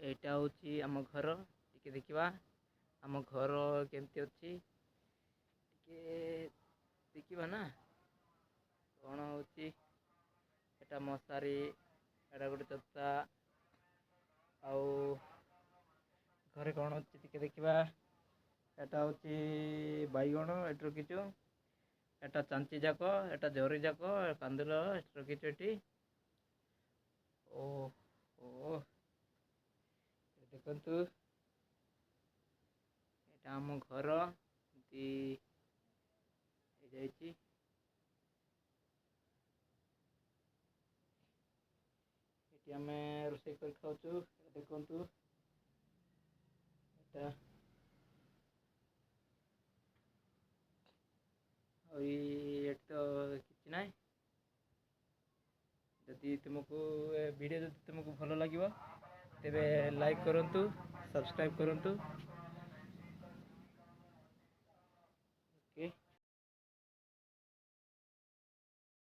ଏଇଟା ହେଉଛି ଆମ ଘର। ଟିକେ ଦେଖିବା ଆମ ଘର କେମିତି ଅଛି ଟିକେ ଦେଖିବା ନା କ'ଣ ହେଉଛି। ଏଟା ମଶାରୀ, ଏଟା ଗୋଟେ ଚତା, ଆଉ ଘରେ କ'ଣ ଅଛି ଟିକେ ଦେଖିବା। ଏଟା ହେଉଛି ବାଇଗଣ ଏଠି ରଖିଛୁ। ଏଟା ଚାଞ୍ଚି ଯାକ, ଏଟା ଜରି ଯାକ କାନ୍ଦୁଲ ରଖିଛୁ ଏଠି। ଓ ଓ ଦେଖନ୍ତୁ ଏଟା ଆମ ଘର ଏମିତି ହେଇଯାଇଛି। ଏଠି ଆମେ ରୋଷେଇ କରି ଖାଉଛୁ। ଦେଖନ୍ତୁ ଏଟା ଆଉ ଏଠି ତ କିଛି ନାହିଁ। ଯଦି ତୁମକୁ ଏ ଭିଡ଼ିଓ ଯଦି ତୁମକୁ ଭଲ ଲାଗିବ ତେବେ ଲାଇକ୍ କରନ୍ତୁ, ସବସ୍କ୍ରାଇବ୍ କରନ୍ତୁ। ଓକେ।